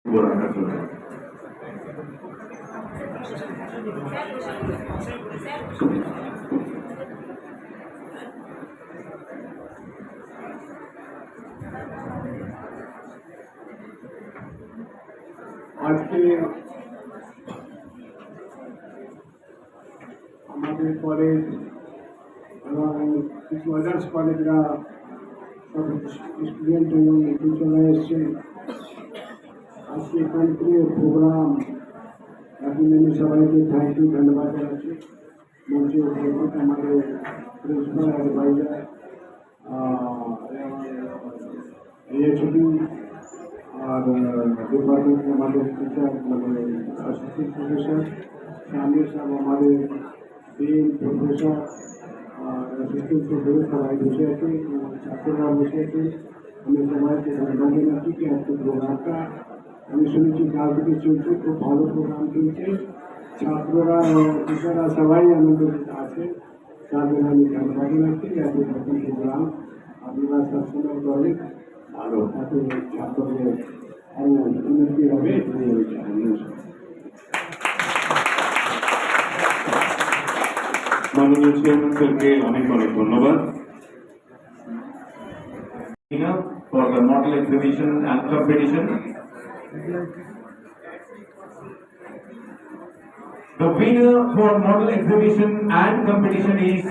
রাখার জন্য। আজকে আমাদের কলেজ এবং কিছু আদার্স কলেজরা স্টুডেন্ট এবং টিচাররা এসছেন। আজকে এখানে প্রোগ্রাম এখন আমি সবাইকে থ্যাংক ইউ ধন্যবাদ জানাচ্ছি। মঞ্চে উপস্থিত আমাদের প্রিন্সিপাল অ্যাডভাইজার এএচডি আর ডিপার্টমেন্ট আমাদের টিচার মানে অ্যাসিস্ট্যান্ট প্রফেসর সামনে সব আমাদের ডিন প্রফেসর আর অ্যাসিস্ট্যান্ট প্রফেসর সবাই বসে আছে, ছাত্ররা বসে আছে। আমি সবাইকে ধন্যবাদ জানাচ্ছি কি আজকে প্রোগ্রামটা আমি শুনেছি কাল থেকে চলছে, খুব ভালো প্রোগ্রাম চলছে। ছাত্ররা টিচাররা সবাই আনন্দিত আছে, তাদের আমি ধন্যবাদ জানাচ্ছি। এত নতুন প্রোগ্রাম আপনারা সবসময় করেন, ভালো তাতে ছাত্রদের আরো উন্নতি হবে। মাননীয় চেয়ারম্যান স্যারকে অনেক অনেক ধন্যবাদ। For the model exhibition and competition, the winner for model exhibition and competition is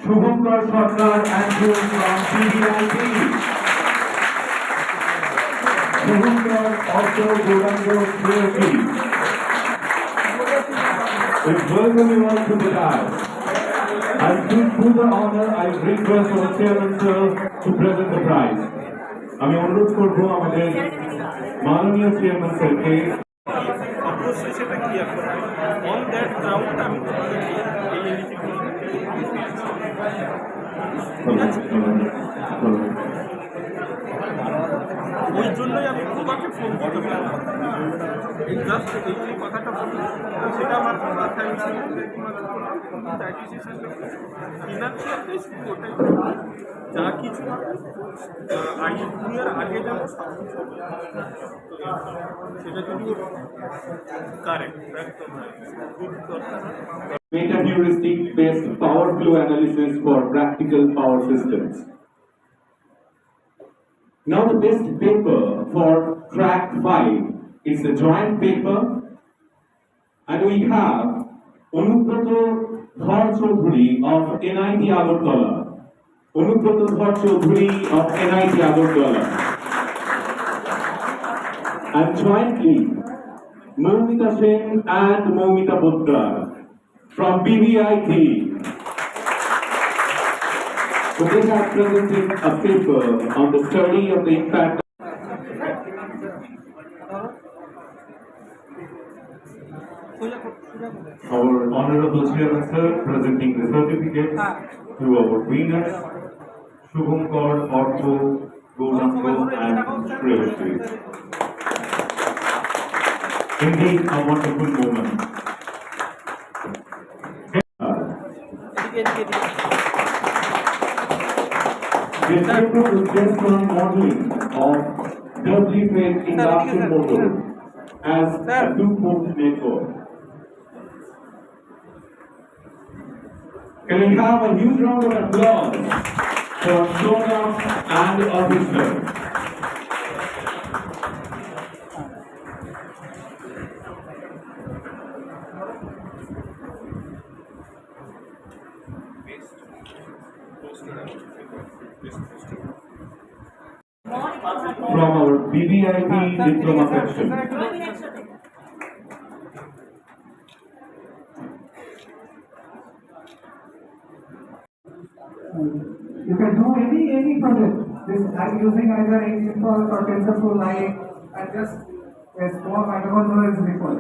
Shubhankar Sarkar and Joe from PBIT. Shubhankar also Gorango Therapy. We welcome you all to the dais. And to the honor, I request our chairman sir to present the prize. আমি অনুরোধ করবো আমাদের মাননীয় chairman স্যারকে অবশ্যই সেটা clear করতে on that ground আমি ওই জন্যই আমি তোমাকে ফোন করলাম। এই জাস্ট এই কথাটা বলি সেটা আমার মাথায় ফিনান্সিয়াল ওটাই যা কিছু আইনের আগে যেন সেটা যদি কারেক্ট একদম Meta heuristic based power flow analysis for practical power systems. Now the best paper for track 5 is the joint paper, and we have Anubroto Dhar Choudhury of NIT Agartala. Anubroto Dhar Choudhury of NIT Agartala. And jointly, Moumita Sen and Moumita Putra from BBIT. So they have presented a paper on the study of the impact. Our Honorable Chairman Sir presenting the certificates to our winners, Shubhankar, Ortho, Gorango and Shreyashri. Indeed, a wonderful moment. This paper is based on modeling of doubly phased induction motor as a two-port network. Can we have a huge round of applause for Sona and officer? From our BBIT diploma section. You can do any project. This I'm using either impulse or TensorFlow Lite and just a small microphone noise record.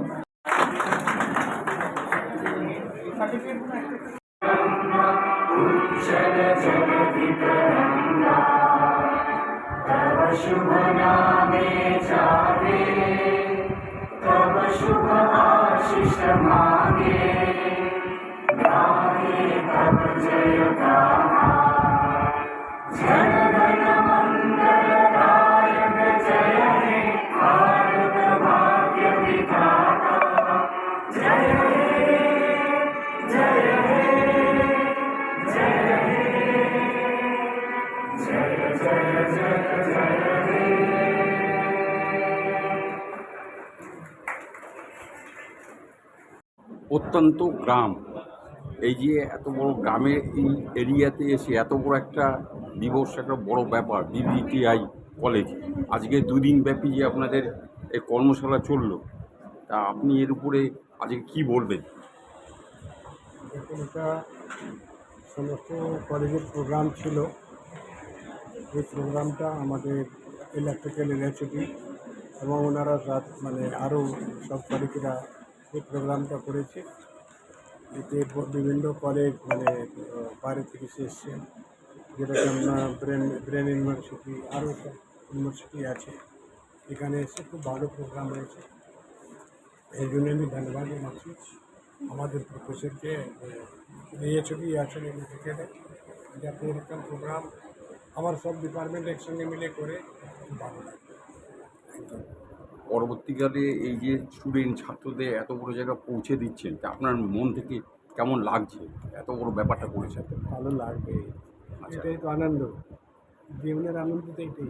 शुभ नामे जागे तब शुभ आशीष मांगे गाहे तब जय गाना जन गण मंगल दायक जय हे भारत প্রত্যন্ত গ্রাম, এই যে এত বড় গ্রামের এই এরিয়াতে এসে এত বড় একটা দিবস, একটা বড় ব্যাপার, বিবিটিআই কলেজ আজকে দুদিন ব্যাপী যে আপনাদের এই কর্মশালা চললো, তা আপনি এর উপরে আজকে কি বলবেন? দেখুন, এটা সমস্ত কলেজের প্রোগ্রাম ছিল। এই প্রোগ্রামটা আমাদের ইলেকট্রিক্যাল ইউনিভার্সিটি এবং ওনারা মানে আরও সব কলেজেরা এই প্রোগ্রামটা করেছে। এতে বিভিন্ন কলেজ মানে বাইরে থেকে এসছেন, যেটাকে আমরা ব্রেন ইউনিভার্সিটি, আরও সব ইউনিভার্সিটি আছে। এখানে এসে খুব ভালো প্রোগ্রাম হয়েছে। এই জন্য আমি ধন্যবাদ জানাচ্ছি আমাদের প্রফেসরকে, ইউনিভার্সিটি আছেন ইউনিভার্সিটিতে, যাতে এরকম প্রোগ্রাম আমার সব ডিপার্টমেন্ট একসঙ্গে মিলে করে খুব ভালো লাগে। পরবর্তীকালে এই যে স্টুডেন্ট ছাত্রদের এত বড় জায়গা পৌঁছে দিচ্ছেন, তা আপনার মন থেকে কেমন লাগছে? এত বড় ব্যাপারটা করেছেন। ভালো লাগবে, আচ্ছা। এটাই তো আনন্দ, জীবনের আনন্দ তো এটাই।